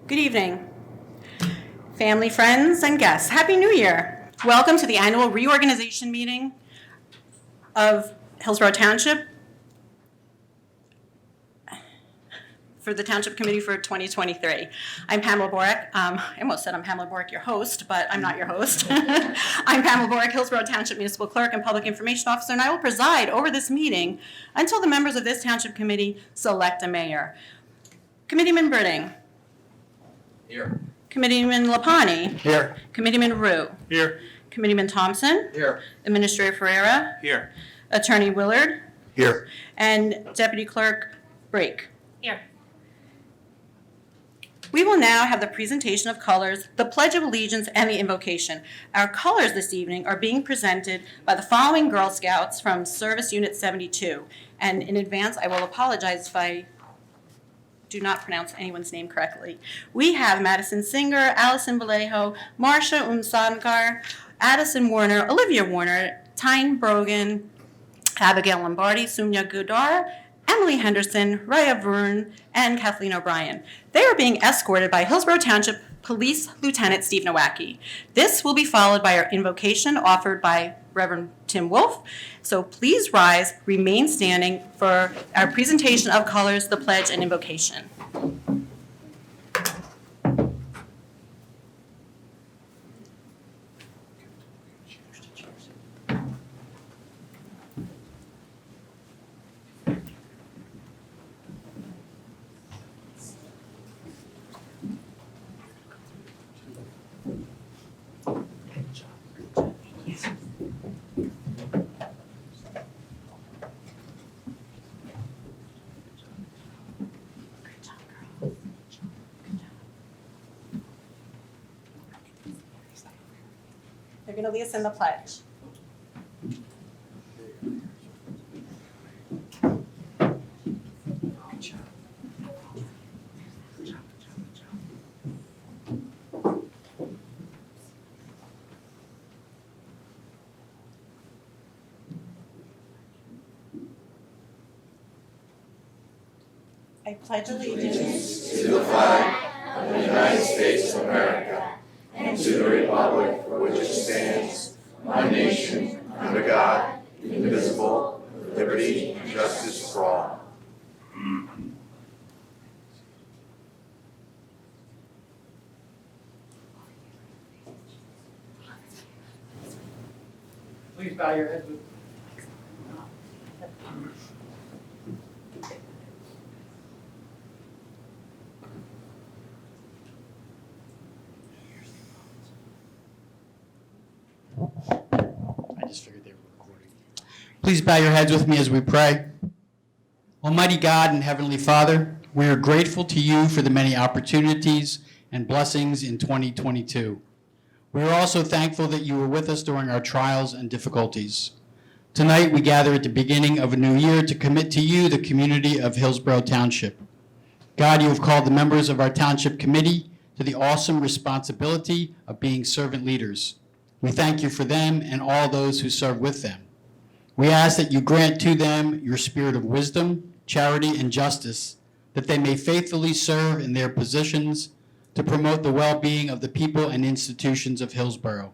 Good evening, family, friends, and guests. Happy New Year. Welcome to the annual reorganization meeting of Hillsborough Township for the Township Committee for 2023. I'm Pamela Borick. I almost said I'm Pamela Borick, your host, but I'm not your host. I'm Pamela Borick, Hillsborough Township Municipal Clerk and Public Information Officer, and I will preside over this meeting until the members of this Township Committee select a mayor. Committeeman Britting. Here. Committeeman Lapani. Here. Committeeman Rue. Here. Committeeman Thompson. Here. Administrator Ferreira. Here. Attorney Willard. Here. And Deputy Clerk Brake. Here. We will now have the presentation of colors, the Pledge of Allegiance, and the invocation. Our colors this evening are being presented by the following Girl Scouts from Service Unit 72. And in advance, I will apologize if I do not pronounce anyone's name correctly. We have Madison Singer, Allison Vallejo, Marcia Umsankar, Addison Warner, Olivia Warner, Tyne Brogan, Abigail Lombardi, Sumya Gudar, Emily Henderson, Raya Vrun, and Kathleen O'Brien. They are being escorted by Hillsborough Township Police Lieutenant Steve Nowacki. This will be followed by our invocation offered by Reverend Tim Wolf. So please rise, remain standing for our presentation of colors, the pledge, and invocation. They're going to lead us in the pledge. I pledge allegiance to the flag of the United States of America and to the republic for which it stands, one nation, under God, indivisible, with liberty and justice for all. Please bow your heads with Please bow your heads with me as we pray. Almighty God and Heavenly Father, we are grateful to you for the many opportunities and blessings in 2022. We are also thankful that you were with us during our trials and difficulties. Tonight we gather at the beginning of a new year to commit to you the community of Hillsborough Township. God, you have called the members of our Township Committee to the awesome responsibility of being servant leaders. We thank you for them and all those who serve with them. We ask that you grant to them your spirit of wisdom, charity, and justice, that they may faithfully serve in their positions to promote the well-being of the people and institutions of Hillsborough.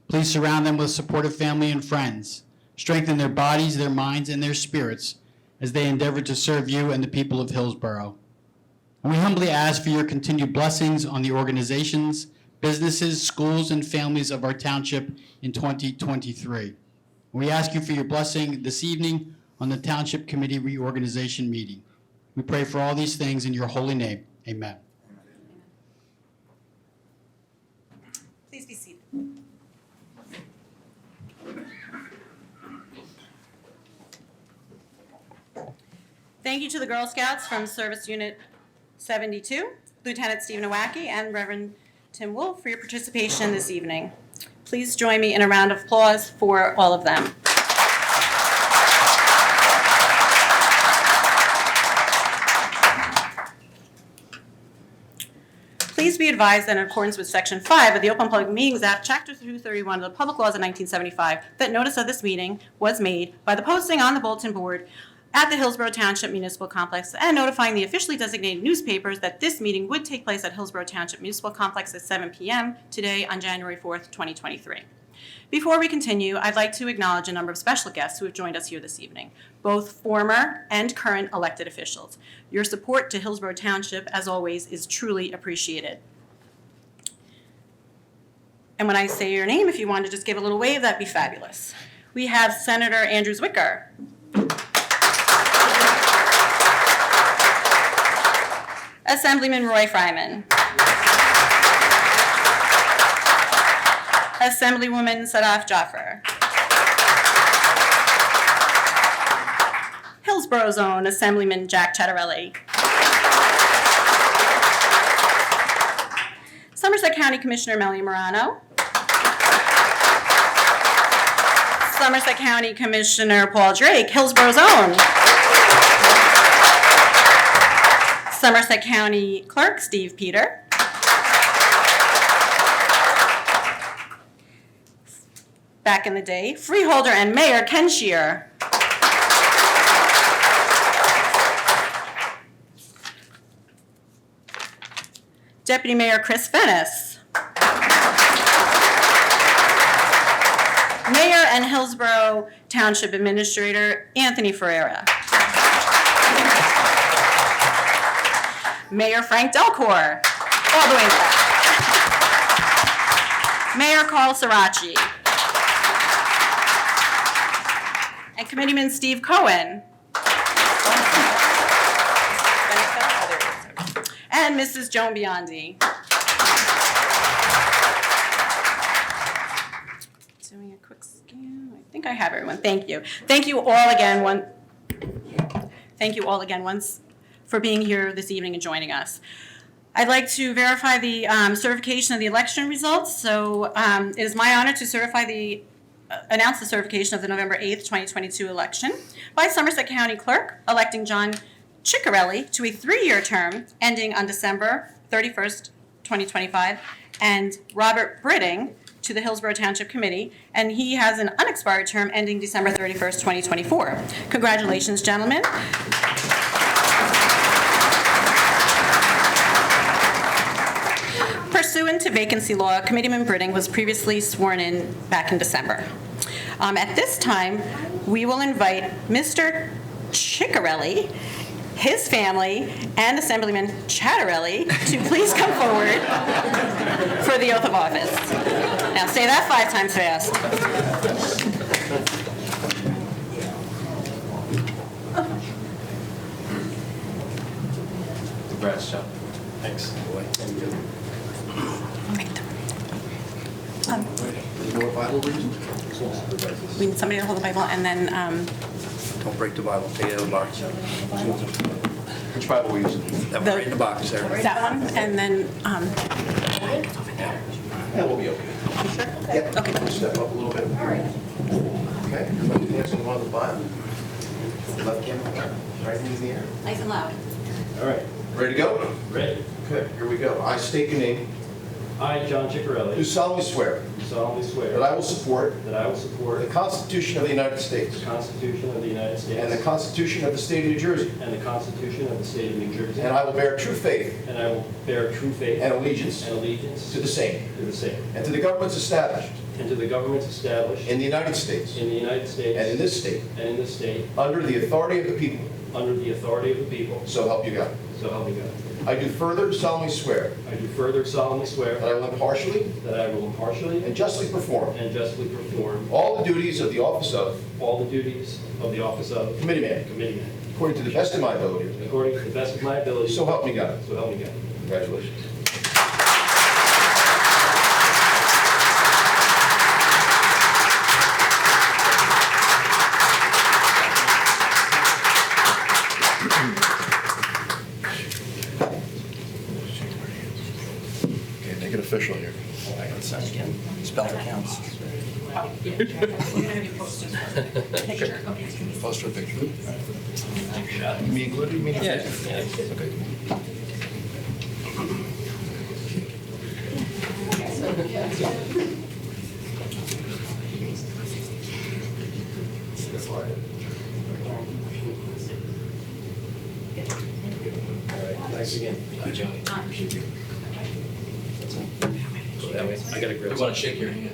Please surround them with supportive family and friends. Strengthen their bodies, their minds, and their spirits as they endeavor to serve you and the people of Hillsborough. And we humbly ask for your continued blessings on the organizations, businesses, schools, and families of our township in 2023. We ask you for your blessing this evening on the Township Committee Reorganization meeting. We pray for all these things in your holy name. Amen. Please be seated. Thank you to the Girl Scouts from Service Unit 72, Lieutenant Steve Nowacki, and Reverend Tim Wolf for your participation this evening. Please join me in a round of applause for all of them. Please be advised that in accordance with Section 5 of the Open Public Meetings Act, Chapter 231 of the Public Laws of 1975, that notice of this meeting was made by the posting on the bulletin board at the Hillsborough Township Municipal Complex and notifying the officially designated newspapers that this meeting would take place at Hillsborough Township Municipal Complex at 7 p.m. today on January 4th, 2023. Before we continue, I'd like to acknowledge a number of special guests who have joined us here this evening, both former and current elected officials. Your support to Hillsborough Township, as always, is truly appreciated. And when I say your name, if you want to just give a little wave, that'd be fabulous. We have Senator Andrew Zwicker. Assemblyman Roy Fryman. Assemblywoman Sadaf Jaffer. Hillsborough's own Assemblyman Jack Chattarelli. Somerset County Commissioner Melanie Morano. Somerset County Commissioner Paul Drake, Hillsborough's own. Somerset County Clerk Steve Peter. Back in the day, Freeholder and Mayor Ken Shear. Deputy Mayor Chris Fennis. Mayor and Hillsborough Township Administrator Anthony Ferreira. Mayor Frank Delcourt, all the way back. Mayor Carl Sirachi. And Committeeman Steve Cohen. And Mrs. Joan Biondi. Doing a quick scan. I think I have everyone. Thank you. Thank you all again. Thank you all again once for being here this evening and joining us. I'd like to verify the certification of the election results. So it is my honor to announce the certification of the November 8th, 2022 election by Somerset County Clerk, electing John Ciccarelli to a 3-year term ending on December 31st, 2025, and Robert Britting to the Hillsborough Township Committee, and he has an unexpired term ending December 31st, 2024. Congratulations, gentlemen. Pursuant to vacancy law, Committeeman Britting was previously sworn in back in December. At this time, we will invite Mr. Ciccarelli, his family, and Assemblyman Chattarelli to please come forward for the oath of office. Now say that 5 times fast. Congrats, John. Thanks. Thank you. We need somebody to hold the Bible, and then Don't break the Bible, take it out of the box. Which Bible are we using? That one right in the box there. that one, and then, Yeah, we'll be okay. Yep. okay. Step up a little bit. All right. Okay, your left hand's on the Bible. Left hand, right hand in the air. Nice and loud. All right. Ready to go? Ready. Okay, here we go. I state your name. I, John Do Ciccarelli, solemnly swear do solemnly swear that I will support that I will support the Constitution of the United States the Constitution of the United States and the Constitution of the State of New Jersey, and the Constitution of the State of New Jersey, and I will bear true faith and I will bear true faith and allegiance and allegiance to the same to the same, and to the governments established and to the governments established in the United States in the United States and in this state and in this state under the authority of the people, under the authority of the people, so help you God. so help me God. I do further solemnly swear I do further solemnly swear that I will impartially that I will impartially and justly perform and justly perform all the duties of the office of all the duties of the office of Committeeman Committeeman, according to the best of my ability. according to the best of my ability, So help me God. so help me God. Congratulations. Okay, make it official here. I got to sign again. Spelling counts. Post for a picture. Me included? Me Yeah. Okay. Thanks again. Thank you, Johnny. Appreciate you. That way, I gotta grab. We want to shake your hand.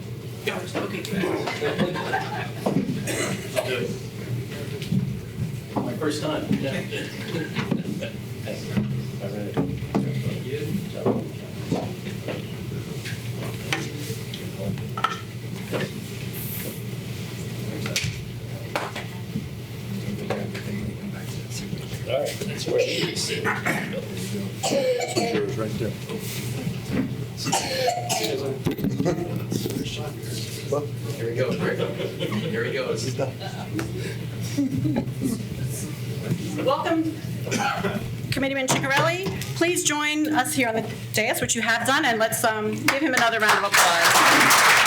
My first time. Yeah. All right, that's where it is. Yours right there. Here he goes, Rick. Here he goes. Welcome, Committeeman Ciccarelli. Please join us here on the dais, which you have done, and let's give him another round of applause.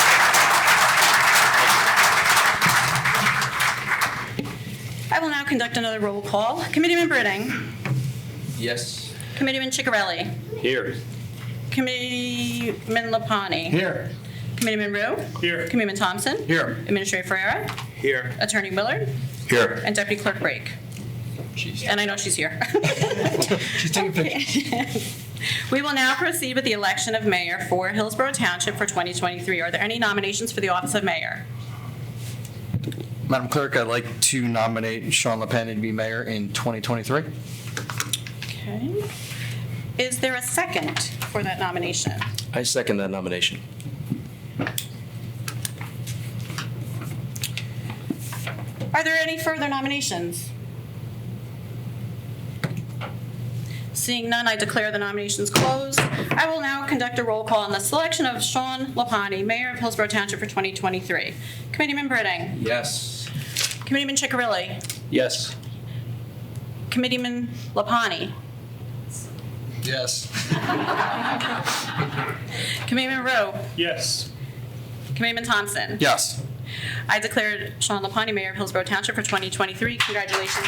I will now conduct another roll call. Committeeman Britting. Yes. Committeeman Ciccarelli. Here. Committeeman Lapani. Here. Committeeman Rue. Here. Committeeman Thompson. Here. Administrator Ferreira. Here. Attorney Willard. Here. And Deputy Clerk Brake. And I know she's here. She's taking pictures. We will now proceed with the election of mayor for Hillsborough Township for 2023. Are there any nominations for the office of mayor? Madam Clerk, I'd like to nominate Sean LePen to be mayor in 2023. Okay. Is there a second for that nomination? I second that nomination. Are there any further nominations? Seeing none, I declare the nominations closed. I will now conduct a roll call on the selection of Sean Lapani, Mayor of Hillsborough Township for 2023. Committeeman Britting. Yes. Committeeman Ciccarelli. Yes. Committeeman Lapani. Yes. Committeeman Rowe. Yes. Committeeman Thompson. Yes. I declare Sean Lapani, Mayor of Hillsborough Township for 2023. Congratulations.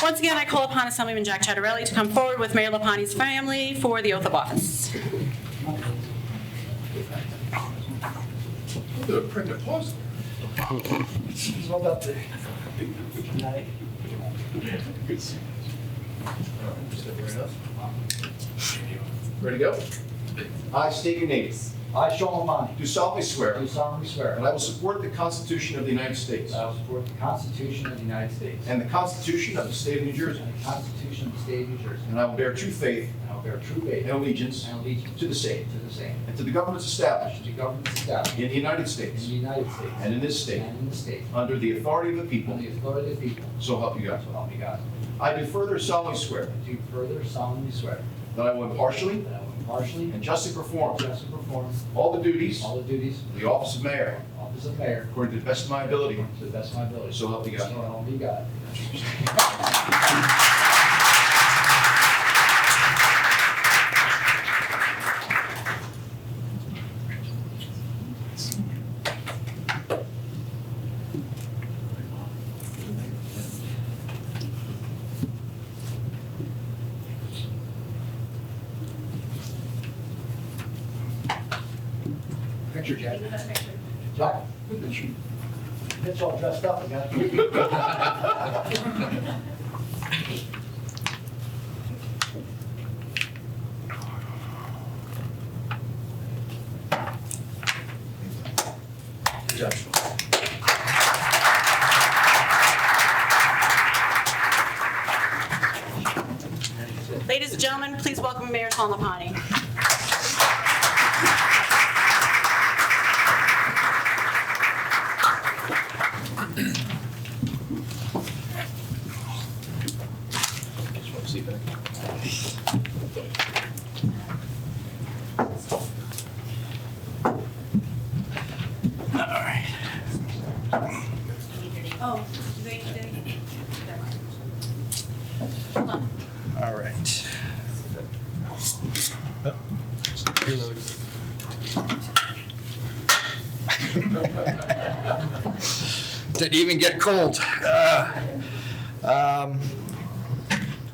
Once again, I call upon Assemblyman Jack Chattarelli to come forward with Mayor Lapani's family for the oath of office. Ready to go? I state your name. I, Sean Lamani, Do solemnly swear do solemnly swear that I will support the Constitution of the United States that I will support the Constitution of the United States and the Constitution of the State of New Jersey, and the Constitution of the State of New Jersey, and I will bear true faith and I will bear true faith and allegiance and allegiance to the same to the same, and to the governments established to the governments established in the United in States the United States and in this state, and in the state, under the authority of the people, under the authority of the people, so help you God. so help me God. I do further solemnly swear I do further solemnly swear that I will impartially that I will impartially and justly perform and justly perform all the duties all the duties of the office of mayor of office of mayor according to the best of my ability, to the best of my ability. so help me So God. help me God. Picture, Jack. Jack. It's all dressed up again. Good job. Ladies and gentlemen, please welcome Mayor Sean Lapani. Oh, All right. Didn't even get cold.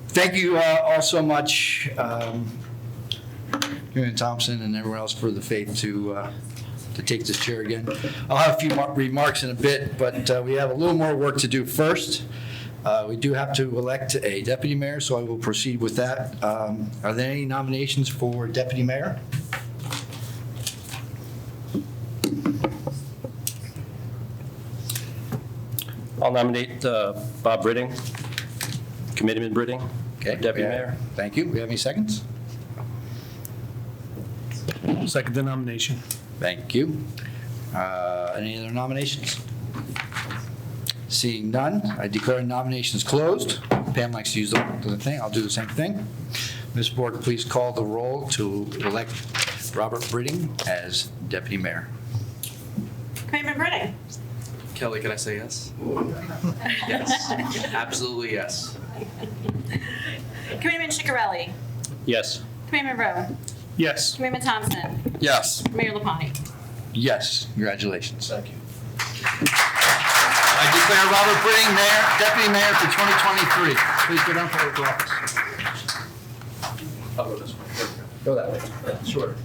Thank you all so much, Committeeman Thompson and everyone else for the faith to to take this chair again. I'll have a few remarks in a bit, but we have a little more work to do first. We do have to elect a deputy mayor, so I will proceed with that. Are there any nominations for deputy mayor? I'll nominate Bob Britting, Committeeman Britting, Okay. Deputy Mayor. Thank you. We have any seconds? Second the nomination. Thank you. Any other nominations? Seeing none, I declare nominations closed. Pam likes to use the thing. I'll do the same thing. Ms. Borg, please call the roll to elect Robert Britting as deputy mayor. Committeeman Britting. Kelly, can I say yes? Yes, absolutely yes. Committeeman Ciccarelli. Yes. Committeeman Rowe. Yes. Committeeman Thompson. Yes. Mayor Lapani. Yes, congratulations. Thank you. I declare Robert Britting mayor, deputy mayor for 2023. Please go down for the office. I'll go this way. Go that way. Sure.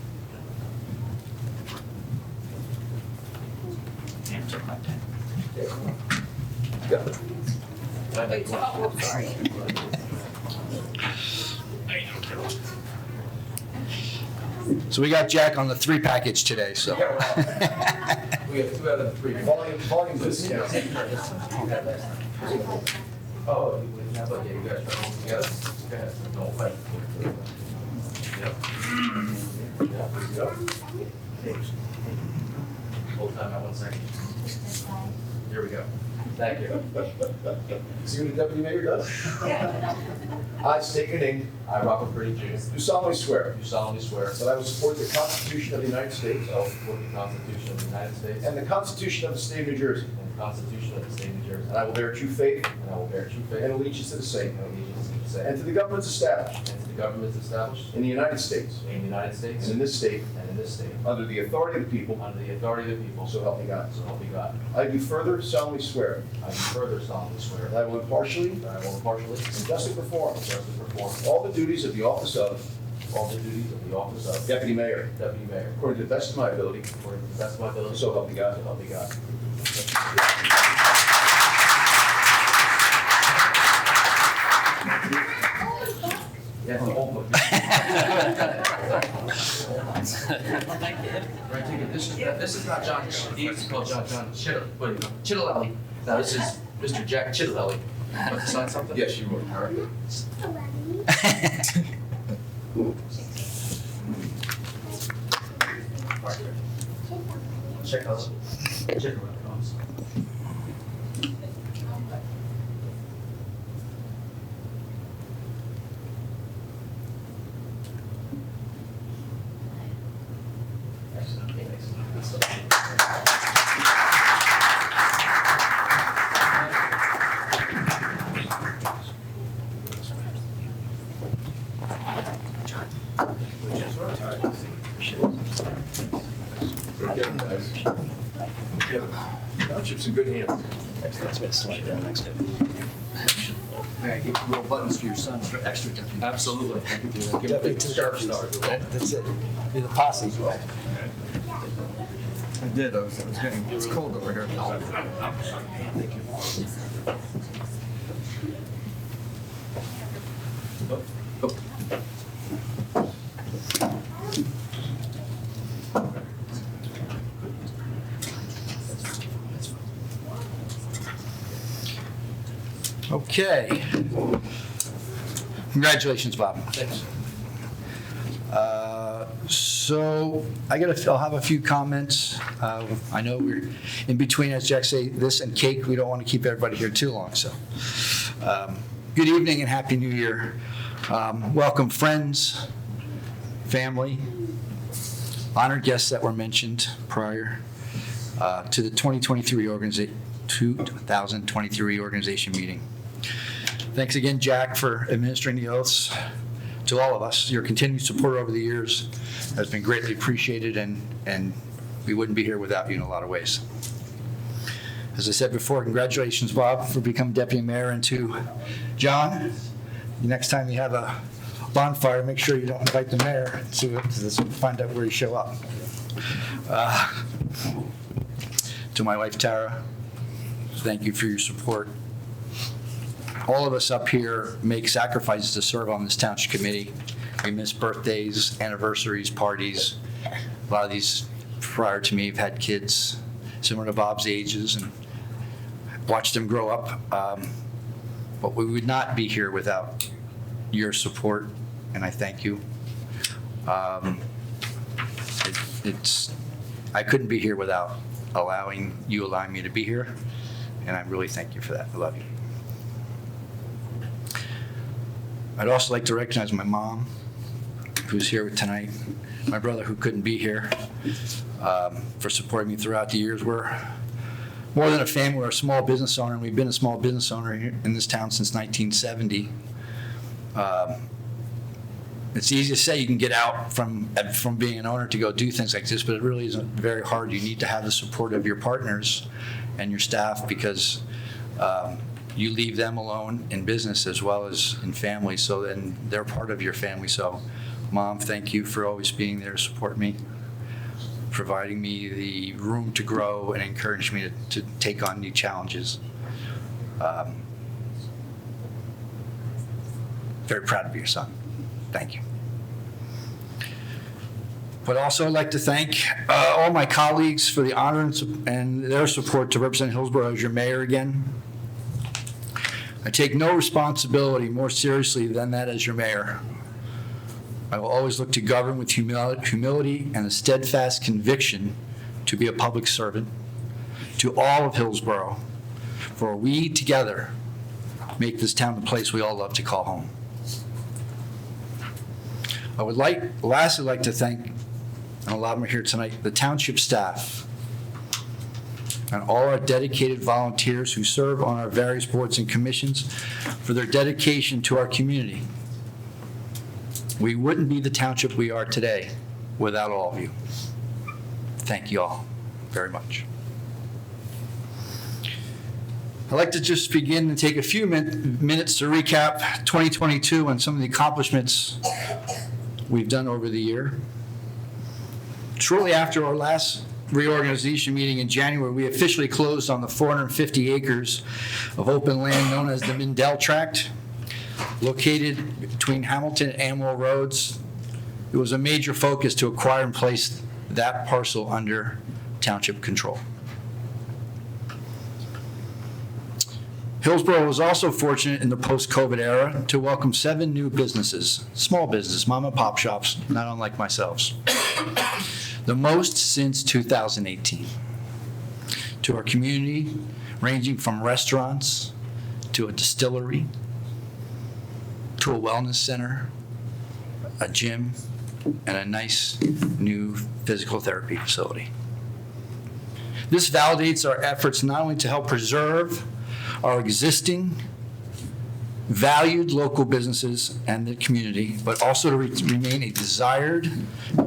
So we got Jack on the 3 package today, so. We have 2 out of the 3. Volume discount. Oh, how about you guys are all together? Okay, don't fight. Yep. Hold time out 1 second. Here we go. Thank you. See what the deputy mayor does? I state your name. I, Robert Britting Jr. Do solemnly swear. Do solemnly swear. That I will support the Constitution of the United States. I will support the Constitution of the United States. And the Constitution of the State of New Jersey. And the Constitution of the State of New Jersey. And I will bear true faith. And I will bear true faith. And allegiance to the same. And allegiance to the same. And to the governments established. And to the governments established. In the United States. In the United States. And in this state. And in this state. Under the authority of the people. Under the authority of the people. So help me God. So help me God. I do further solemnly swear. I do further solemnly swear. That I will impartially. That I will impartially. And justly perform. Justly perform. All the duties of the office of. All the duties of the office of. Deputy Mayor. Deputy Mayor. According to the best of my ability. According to the best of my ability. So help me God. So help me God. Yeah, it's the old book. Right, take it. This is not John. He used to call John Chittilelli. Now this is Mr. Jack Chittilelli. Want to sign something? Yes, you would. All right. Check us. Check around. Townships in good hands. May I give you little buttons for your son for extra deputy? Absolutely. Give him a sharp start. That's it. Be the posse. I did. I was getting, it's cold over here. Thank you. Okay. Congratulations, Bob. Thanks. So I'll have a few comments. I know we're in between, as Jack say, this and cake. We don't want to keep everybody here too long. So good evening and Happy New Year. Welcome friends, family, honored guests that were mentioned prior to the 2023 organization meeting. Thanks again, Jack, for administering the oaths to all of us. Your continued support over the years has been greatly appreciated, and we wouldn't be here without you in a lot of ways. As I said before, congratulations, Bob, for becoming deputy mayor, and to John, next time you have a bonfire, make sure you don't invite the mayer to find out where you show up. To my wife, Tara, thank you for your support. All of us up here make sacrifices to serve on this township committee. We miss birthdays, anniversaries, parties. A lot of these prior to me have had kids similar to Bob's ages and watched them grow up. But we would not be here without your support, and I thank you. I couldn't be here without allowing me to be here, and I really thank you for that. I love you. I'd also like to recognize my mom, who's here tonight, my brother who couldn't be here, for supporting me throughout the years. We're more than a family, we're a small business owner, and we've been a small business owner here in this town since 1970. It's easy to say you can get out from being an owner to go do things like this, but it really isn't very hard. You need to have the support of your partners and your staff, because you leave them alone in business as well as in family, so then they're part of your family. So, Mom, thank you for always being there to support me, providing me the room to grow and encourage me to take on new challenges. Very proud to be your son. Thank you. But also I'd like to thank all my colleagues for the honor and their support to represent Hillsborough as your mayor again. I take no responsibility more seriously than that as your mayor. I will always look to govern with humility and a steadfast conviction to be a public servant to all of Hillsborough, for we together make this town the place we all love to call home. I would lastly like to thank, and a lot of them are here tonight, the township staff and all our dedicated volunteers who serve on our various boards and commissions for their dedication to our community. We wouldn't be the township we are today without all of you. Thank you all very much. I'd like to just begin and take a few minutes to recap 2022 and some of the accomplishments we've done over the year. Shortly after our last reorganization meeting in January, we officially closed on the 450 acres of open land known as the Mindell Tract, located between Hamilton and Amwell Roads. It was a major focus to acquire and place that parcel under township control. Hillsborough was also fortunate in the post-COVID era to welcome 7 new businesses, small business, mom and pop shops, not unlike myself, the most since 2018, to our community, ranging from restaurants to a distillery to a wellness center, a gym, and a nice new physical therapy facility. This validates our efforts not only to help preserve our existing valued local businesses and the community, but also to remain a desired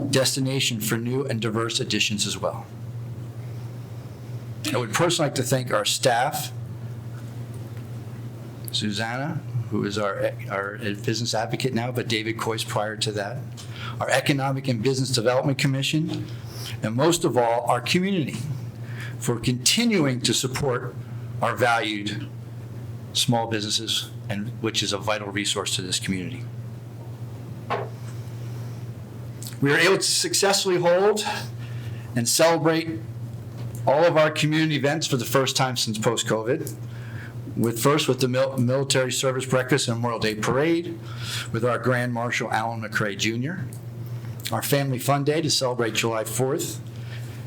destination for new and diverse additions as well. I would personally like to thank our staff, Susanna, who is our business advocate now, but David Coyce prior to that, our Economic and Business Development Commission, and most of all, our community for continuing to support our valued small businesses, and which is a vital resource to this community. We were able to successfully hold and celebrate all of our community events for the first time since post-COVID, with the Military Service Breakfast and Memorial Day Parade, with our Grand Marshal Alan McCrae Jr., our Family Fun Day to celebrate July 4th,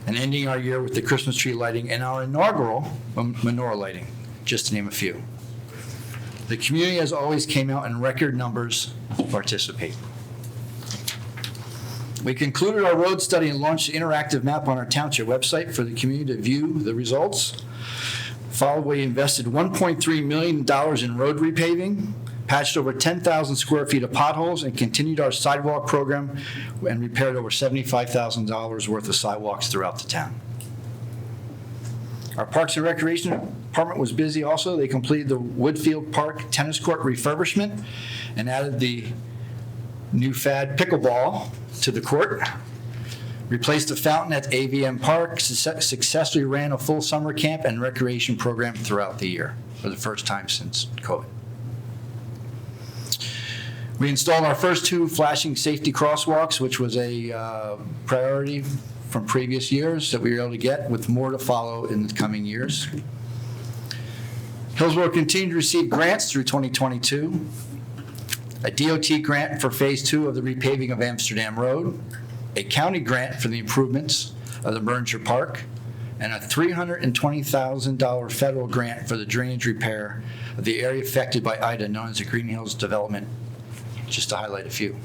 and ending our year with the Christmas tree lighting and our inaugural menorah lighting, just to name a few. The community, as always, came out in record numbers to participate. We concluded our road study and launched the interactive map on our township website for the community to view the results. Followed, we invested $1.3 million in road repaving, patched over 10,000 square feet of potholes, and continued our sidewalk program and repaired over $75,000 worth of sidewalks throughout the town. Our Parks and Recreation Department was busy also. They completed the Woodfield Park tennis court refurbishment and added the new fad pickleball to the court. replaced the fountain at AVM Park, successfully ran a full summer camp and recreation program throughout the year for the first time since COVID. We installed our first 2 flashing safety crosswalks, which was a priority from previous years that we were able to get, with more to follow in the coming years. Hillsborough continued to receive grants through 2022. A DOT grant for Phase 2 of the repaving of Amsterdam Road, a county grant for the improvements of the Berninger Park, and a $320,000 federal grant for the drainage repair of the area affected by Ida, known as the Green Hills Development, just to highlight a few.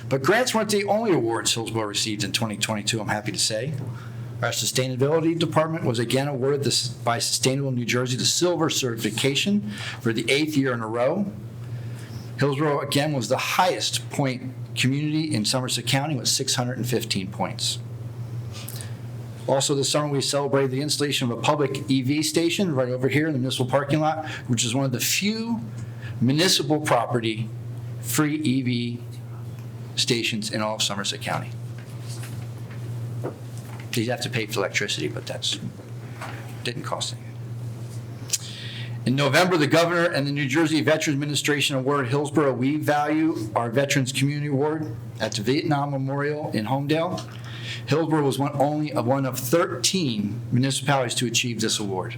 But grants weren't the only awards Hillsborough received in 2022, I'm happy to say. Our sustainability department was again awarded by Sustainable New Jersey the Silver certification for the 8th year in a row. Hillsborough again was the highest point community in Somerset County with 615 points. Also this summer we celebrated the installation of a public EV station right over here in the municipal parking lot, which is one of the few municipal property free EV stations in all of Somerset County. You'd have to pay for electricity, but that didn't cost anything. In November, the governor and the New Jersey Veterans Administration awarded Hillsborough We Value, our Veterans Community Award, at the Vietnam Memorial in Homedale. Hillsborough was one of 13 municipalities to achieve this award.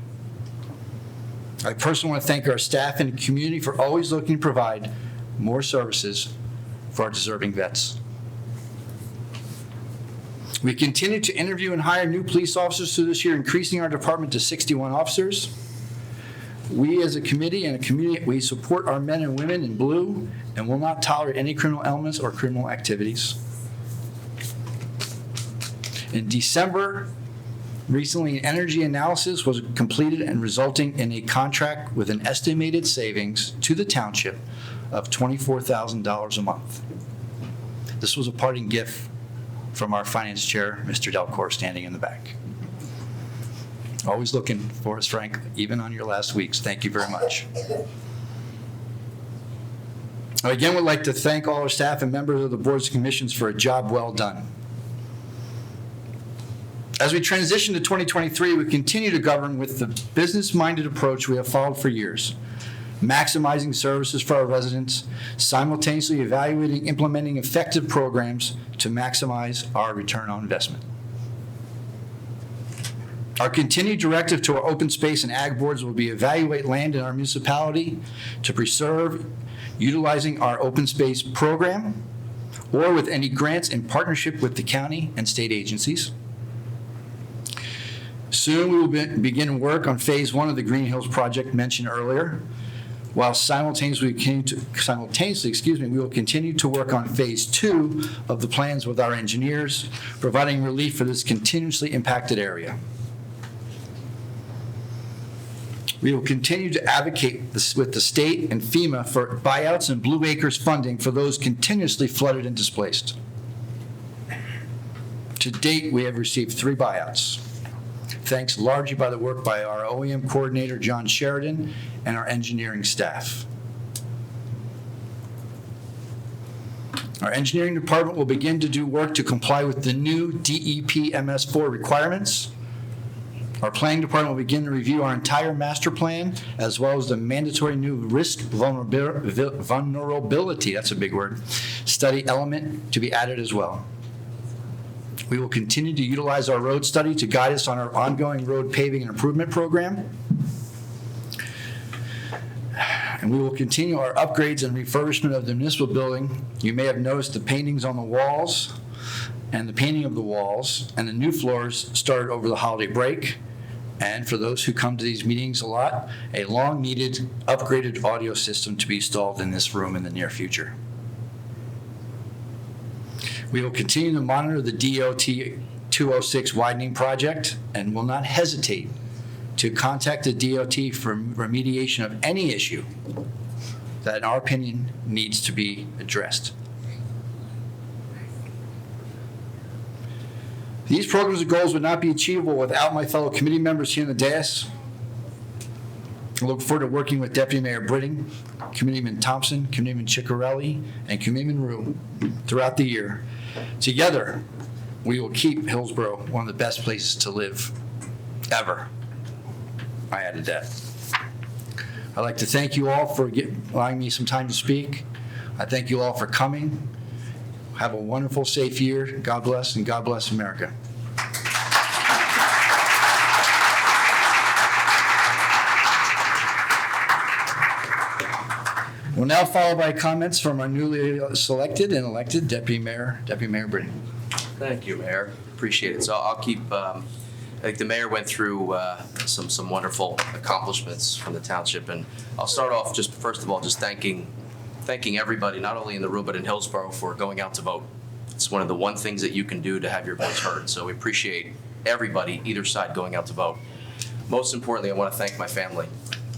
I personally want to thank our staff and community for always looking to provide more services for our deserving vets. We continue to interview and hire new police officers through this year, increasing our department to 61 officers. We as a committee and a community, we support our men and women in blue and will not tolerate any criminal elements or criminal activities. In December, recently, an energy analysis was completed and resulting in a contract with an estimated savings to the township of $24,000 a month. This was a parting gift from our finance chair, Mr. Delcor, standing in the back. Always looking for us, Frank, even on your last weeks. Thank you very much. I again would like to thank all our staff and members of the boards and commissions for a job well done. As we transition to 2023, we continue to govern with the business-minded approach we have followed for years, maximizing services for our residents, simultaneously evaluating, implementing effective programs to maximize our return on investment. Our continued directive to our open space and ag boards will be evaluate land in our municipality to preserve, utilizing our open space program, or with any grants in partnership with the county and state agencies. Soon we will begin work on Phase 1 of the Green Hills project mentioned earlier, while simultaneously, we will continue to work on Phase 2 of the plans with our engineers, providing relief for this continuously impacted area. We will continue to advocate with the state and FEMA for buyouts and Blue Acres funding for those continuously flooded and displaced. To date, we have received 3 buyouts, thanks largely by the work by our OEM coordinator, John Sheridan, and our engineering staff. Our engineering department will begin to do work to comply with the new DEP MS4 requirements. Our planning department will begin to review our entire master plan, as well as the mandatory new risk vulnerability, that's a big word, study element to be added as well. We will continue to utilize our road study to guide us on our ongoing road paving and improvement program. And we will continue our upgrades and refurbishment of the municipal building. You may have noticed the paintings on the walls and the painting of the walls and the new floors started over the holiday break. And for those who come to these meetings a lot, a long-needed upgraded audio system to be installed in this room in the near future. We will continue to monitor the DOT 206 widening project and will not hesitate to contact the DOT for remediation of any issue that, in our opinion, needs to be addressed. These programs and goals would not be achievable without my fellow committee members here in the dais. I look forward to working with Deputy Mayor Britting, Committeeman Thompson, Committeeman Ciccarelli, and Committeeman Rue throughout the year Together, we will keep Hillsborough one of the best places to live ever. I added that. I'd like to thank you all for allowing me some time to speak. I thank you all for coming. Have a wonderful, safe year. God bless, and God bless America. We'll now follow by comments from our newly selected and elected Deputy Mayor Britton. Thank you, Mayor. Appreciate it. So I'll keep, I think the mayor went through some wonderful accomplishments from the township. And I'll start off just, first of all, just thanking everybody, not only in the room, but in Hillsborough for going out to vote. It's one of the one things that you can do to have your voice heard. So we appreciate everybody, either side, going out to vote. Most importantly, I want to thank my family.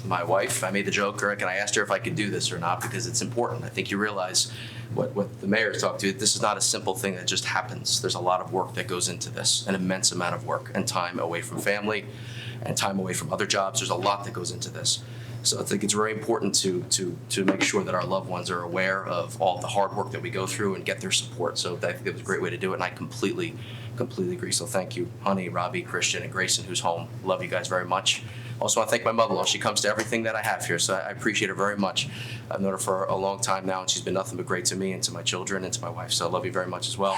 My wife, I made the joke, Eric, and I asked her if I could do this or not because it's important. I think you realize what the mayor's talked to. This is not a simple thing that just happens. There's a lot of work that goes into this, an immense amount of work and time away from family and time away from other jobs. There's a lot that goes into this. So I think it's very important to make sure that our loved ones are aware of all the hard work that we go through and get their support. So I think it was a great way to do it, and I completely agree. So thank you, Honey, Robbie, Christian, and Grayson, who's home. Love you guys very much. Also want to thank my mother-in-law. She comes to everything that I have here, so I appreciate her very much. I've known her for a long time now, and she's been nothing but great to me and to my children and to my wife, so I love you very much as well.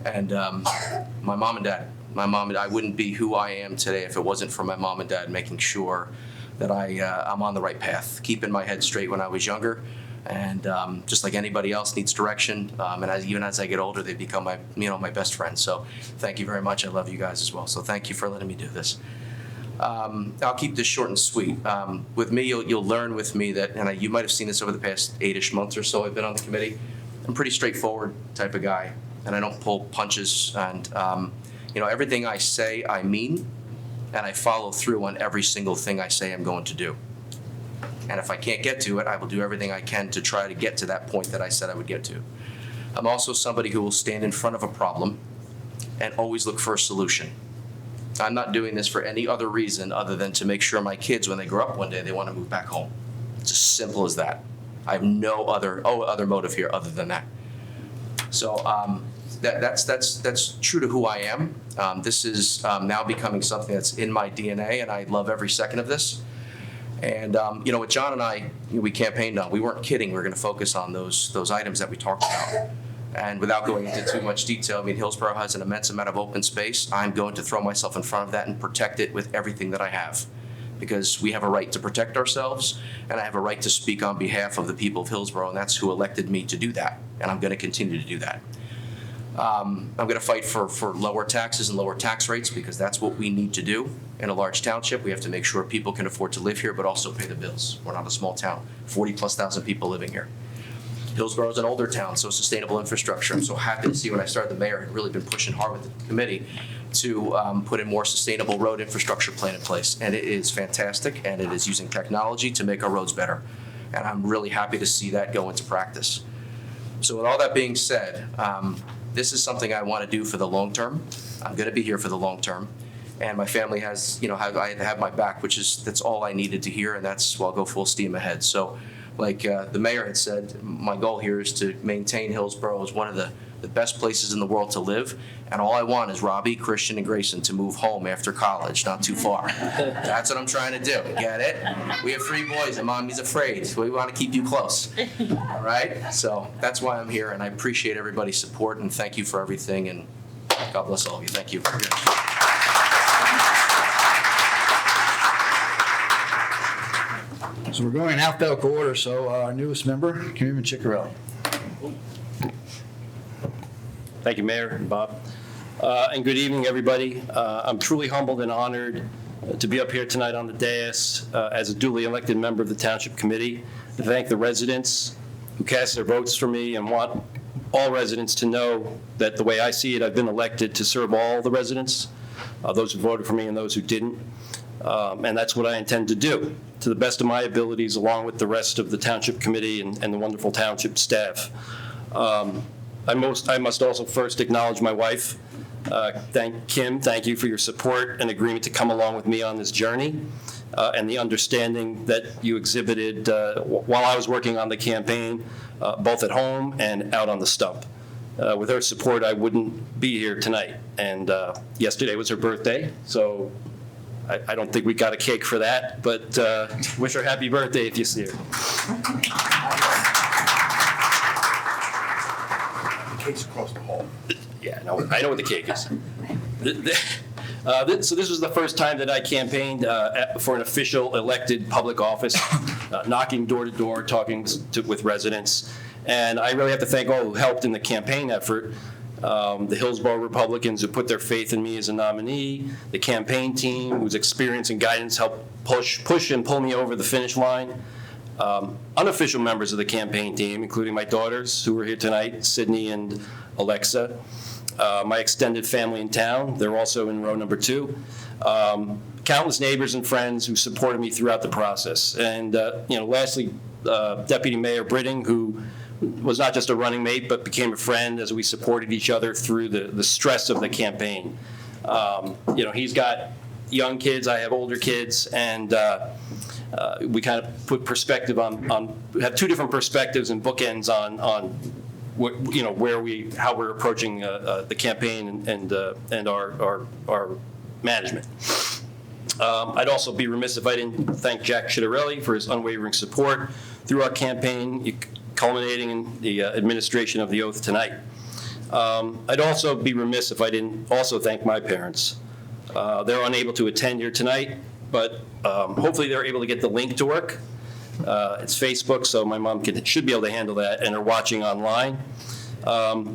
And my mom and dad. I wouldn't be who I am today if it wasn't for my mom and dad making sure that I'm on the right path, keeping my head straight when I was younger. And just like anybody else needs direction, and even as I get older, they become my best friends. So thank you very much. I love you guys as well. So thank you for letting me do this. I'll keep this short and sweet. With me, you'll learn with me that, and you might have seen this over the past 8-ish months or so I've been on the committee. I'm a pretty straightforward type of guy, and I don't pull punches. And everything I say, I mean, and I follow through on every single thing I say I'm going to do. And if I can't get to it, I will do everything I can to try to get to that point that I said I would get to. I'm also somebody who will stand in front of a problem and always look for a solution. I'm not doing this for any other reason other than to make sure my kids, when they grow up one day, they want to move back home. It's as simple as that. I have no other motive here other than that. So that's true to who I am. This is now becoming something that's in my DNA, and I love every second of this. And what John and I, we campaigned on, we weren't kidding. We were going to focus on those items that we talked about. And without going into too much detail, Hillsborough has an immense amount of open space. I'm going to throw myself in front of that and protect it with everything that I have, because we have a right to protect ourselves, and I have a right to speak on behalf of the people of Hillsborough, and that's who elected me to do that, and I'm going to continue to do that. I'm going to fight for lower taxes and lower tax rates, because that's what we need to do in a large township. We have to make sure people can afford to live here, but also pay the bills. We're not a small town, 40,000+ people living here. Hillsborough is an older town, so sustainable infrastructure. I'm so happy to see when I started the mayor had really been pushing hard with the committee to put a more sustainable road infrastructure plan in place. And it is fantastic, and it is using technology to make our roads better. And I'm really happy to see that go into practice. So with all that being said, this is something I want to do for the long term. I'm going to be here for the long term. And my family has, I have my back, that's all I needed to hear, and I'll go full steam ahead. So like the mayor had said, my goal here is to maintain Hillsborough as one of the best places in the world to live. And all I want is Robbie, Christian, and Grayson to move home after college, not too far. That's what I'm trying to do. Get it? We have 3 boys, and Mommy's afraid. So we want to keep you close. All right? So that's why I'm here, and I appreciate everybody's support, and thank you for everything, and God bless all of you. Thank you. So we're going in alphabetical order, so our newest member, Councilman Ciccarelli. Thank you, Mayor and Bob. And good evening, everybody. I'm truly humbled and honored to be up here tonight on the dais as a duly elected member of the Township Committee, to thank the residents who cast their votes for me, and want all residents to know that the way I see it, I've been elected to serve all the residents, those who voted for me and those who didn't. And that's what I intend to do, to the best of my abilities, along with the rest of the Township Committee and the wonderful Township staff. I must also first acknowledge my wife. Thank you for your support and agreement to come along with me on this journey, and the understanding that you exhibited while I was working on the campaign, both at home and out on the stump. With her support, I wouldn't be here tonight. And yesterday was her birthday, so I don't think we got a cake for that, but wish her happy birthday if you see her. The cake's across the hall. Yeah, no, I know what the cake is. So this was the first time that I campaigned for an official elected public office, knocking door to door, talking with residents. And I really have to thank all who helped in the campaign effort. The Hillsborough Republicans who put their faith in me as a nominee, the campaign team whose experience and guidance helped push and pull me over the finish line. Unofficial members of the campaign team, including my daughters who are here tonight, Sydney and Alexa. My extended family in town, they're also in row number 2. Countless neighbors and friends who supported me throughout the process. And lastly, Deputy Mayor Britting, who was not just a running mate, but became a friend as we supported each other through the stress of the campaign. He's got young kids, I have older kids, and we kind of put perspective we have 2 different perspectives and bookends on how we're approaching the campaign and our management. I'd also be remiss if I didn't thank Jack Chittarelli for his unwavering support through our campaign, culminating in the administration of the oath tonight. I'd also be remiss if I didn't also thank my parents. They're unable to attend here tonight, but hopefully they're able to get the link to work. It's Facebook, so my mom should be able to handle that, and are watching online.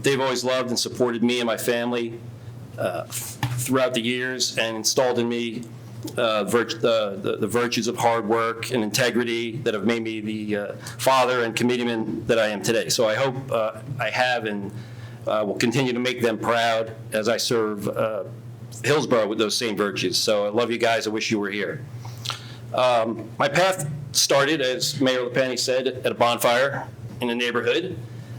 They've always loved and supported me and my family throughout the years, and installed in me the virtues of hard work and integrity that have made me the father and committeeman that I am today. So I hope I have and will continue to make them proud as I serve Hillsborough with those same virtues. So I love you guys. I wish you were here. My path started, as Mayor LaPenny said, at a bonfire in a neighborhood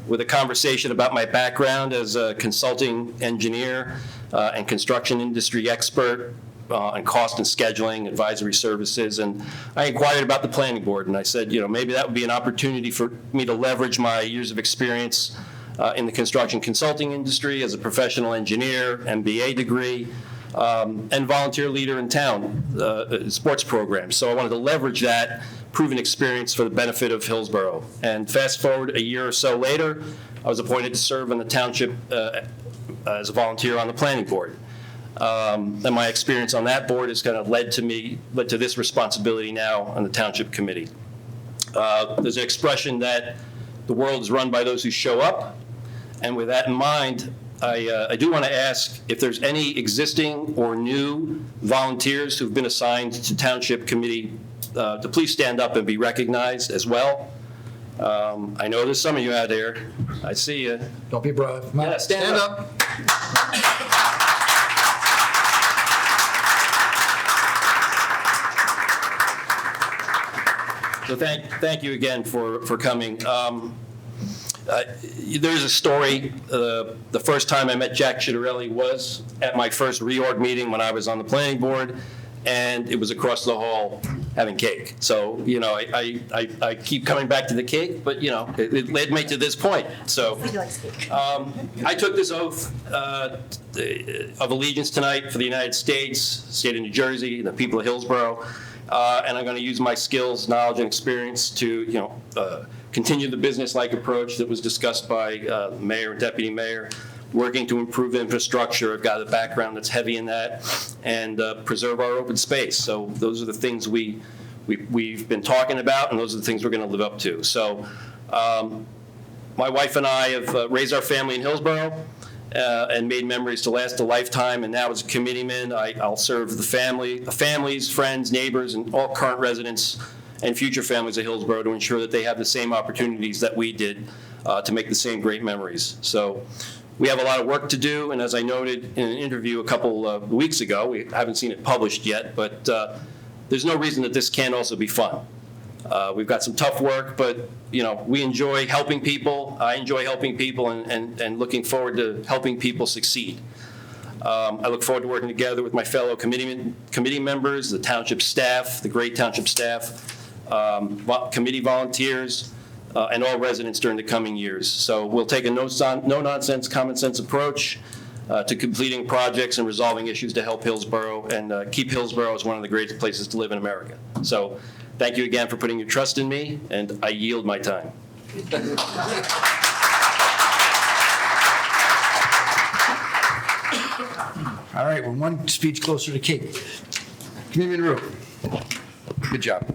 with a conversation about my background as a consulting engineer and construction industry expert on cost and scheduling, advisory services. And I inquired about the planning board, and I said, maybe that would be an opportunity for me to leverage my years of experience in the construction consulting industry as a professional engineer, MBA degree, and volunteer leader in town, sports programs. So I wanted to leverage that proven experience for the benefit of Hillsborough. And fast forward a year or so later, I was appointed to serve on the township as a volunteer on the planning board. And my experience on that board has kind of led to this responsibility now on the township committee. There's an expression that the world is run by those who show up. And with that in mind, I do want to ask if there's any existing or new volunteers who've been assigned to township committee to please stand up and be recognized as well. I know there's some of you out there. I see you. Don't be brave. Yeah, stand up. So thank you again for coming. There's a story. The first time I met Jack Chittarelli was at my first reorg meeting when I was on the planning board, and it was across the hall having cake. So, I keep coming back to the cake, but, it led me to this point. So I took this oath of allegiance tonight for the United States, state of New Jersey, the people of Hillsborough, and I'm going to use my skills, knowledge, and experience to, continue the business-like approach that was discussed by Mayor and Deputy Mayor, working to improve infrastructure. I've got a background that's heavy in that, and preserve our open space. So those are the things we've been talking about, and those are the things we're going to live up to. So my wife and I have raised our family in Hillsborough and made memories to last a lifetime. And now as a committeeman, I'll serve the families, friends, neighbors, and all current residents and future families of Hillsborough to ensure that they have the same opportunities that we did to make the same great memories. So we have a lot of work to do, and as I noted in an interview a couple of weeks ago, we haven't seen it published yet, but there's no reason that this can't also be fun. We've got some tough work, but we enjoy helping people. I enjoy helping people and looking forward to helping people succeed. I look forward to working together with my fellow committee members, the township staff, the great township staff, committee volunteers, and all residents during the coming years. So we'll take a no-nonsense, common-sense approach to completing projects and resolving issues to help Hillsborough and keep Hillsborough as one of the greatest places to live in America. So thank you again for putting your trust in me, and I yield my time. All right, we're one speech closer to cake. Committeeman Rue. Good job.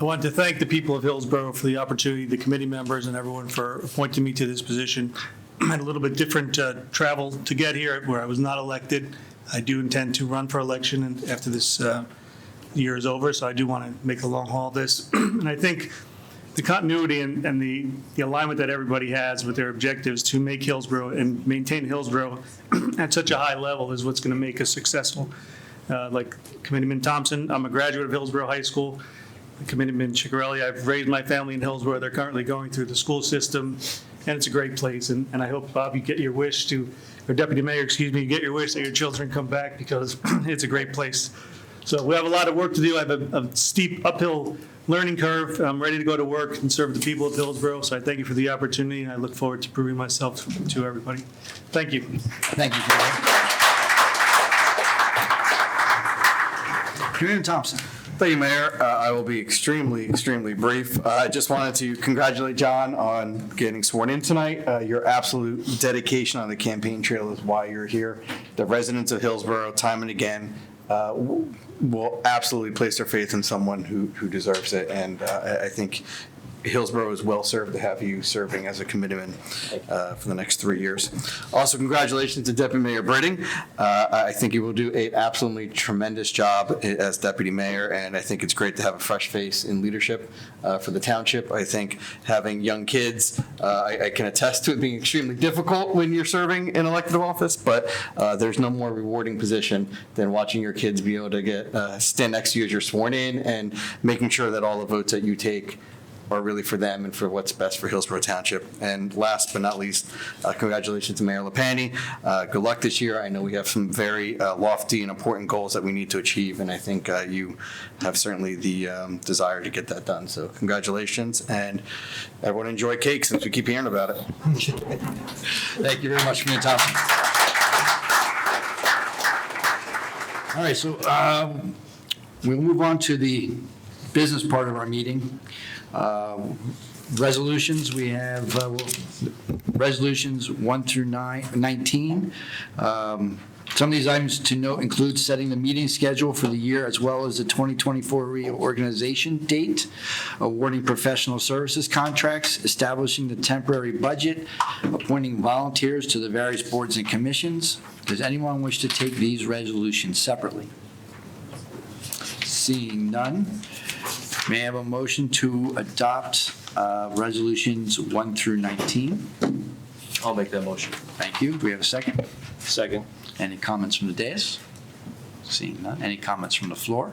I want to thank the people of Hillsborough for the opportunity, the committee members and everyone for appointing me to this position. I had a little bit different travel to get here where I was not elected. I do intend to run for election and after this year is over, so I do want to make a long haul of this. And I think the continuity and the alignment that everybody has with their objectives to make Hillsborough and maintain Hillsborough at such a high level is what's going to make us successful. Like Committeeman Thompson, I'm a graduate of Hillsborough High School. Committeeman Ciccarelli, I've raised my family in Hillsborough. They're currently going through the school system, and it's a great place. And I hope, Bob, you get your wish to, or Deputy Mayor, excuse me, you get your wish that your children come back because it's a great place. So we have a lot of work to do. I have a steep uphill learning curve. I'm ready to go to work and serve the people of Hillsborough. So I thank you for the opportunity, and I look forward to proving myself to everybody. Thank you. Thank you, Committeeman Thompson. Thank you, Mayor. I will be extremely brief. I just wanted to congratulate John on getting sworn in tonight. Your absolute dedication on the campaign trail is why you're here. The residents of Hillsborough, time and again, will absolutely place their faith in someone who deserves it. And I think Hillsborough is well served to have you serving as a committeeman for the next 3 years. Also, congratulations to Deputy Mayor Britting. I think you will do an absolutely tremendous job as Deputy Mayor, and I think it's great to have a fresh face in leadership for the township. I think having young kids, I can attest to it being extremely difficult when you're serving in elected office, but there's no more rewarding position than watching your kids be able to get stand next to you as you're sworn in and making sure that all the votes that you take are really for them and for what's best for Hillsborough Township. And last but not least, congratulations to Mayor Lepani. Good luck this year. I know we have some very lofty and important goals that we need to achieve, and I think you have certainly the desire to get that done. So congratulations, and everyone enjoy cake since we keep hearing about it. Thank you very much, Committeeman Thompson. All right, so we'll move on to the business part of our meeting. Resolutions, we have resolutions 1 through 19. Some of these items to note include setting the meeting schedule for the year as well as the 2024 reorganization date, awarding professional services contracts, establishing the temporary budget, appointing volunteers to the various boards and commissions. Does anyone wish to take these resolutions separately? Seeing none. May I have a motion to adopt resolutions 1 through 19? I'll make that motion. Thank you. Do we have a second? Second. Any comments from the dais? Seeing none. Any comments from the floor?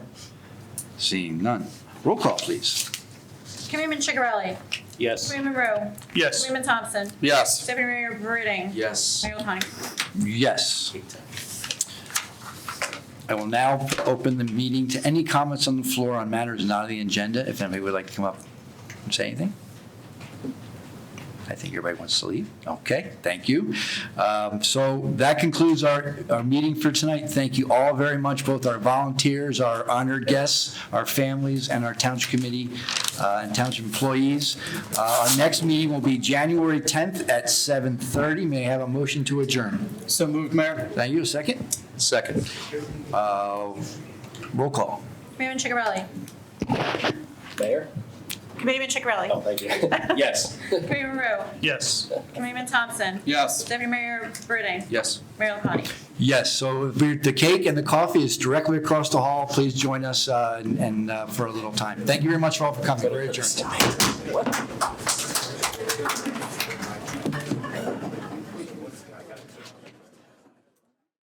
Seeing none. Roll call, please. Committeeman Ciccarelli. Yes. Committeeman Rowe. Yes. Committeeman Thompson. Yes. Deputy Mayor Britting. Yes. Mayor Lepani. Yes. I will now open the meeting to any comments on the floor on matters not on the agenda. If anybody would like to come up and say anything. I think everybody wants to leave. Okay, thank you. So that concludes our meeting for tonight. Thank you all very much, both our volunteers, our honored guests, our families, and our township committee and township employees. Our next meeting will be January 10th at 7:30. May I have a motion to adjourn? So moved, Mayor. Thank you. A second? Second. Roll call. Committeeman Ciccarelli. Mayor? Committeeman Ciccarelli. Oh, thank you. Yes. Committeeman Rowe. Yes. Committeeman Thompson. Yes. Deputy Mayor Britting. Yes. Mayor Lepani. Yes, so the cake and the coffee is directly across the hall. Please join us and for a little time. Thank you very much for all for coming. We're adjourned.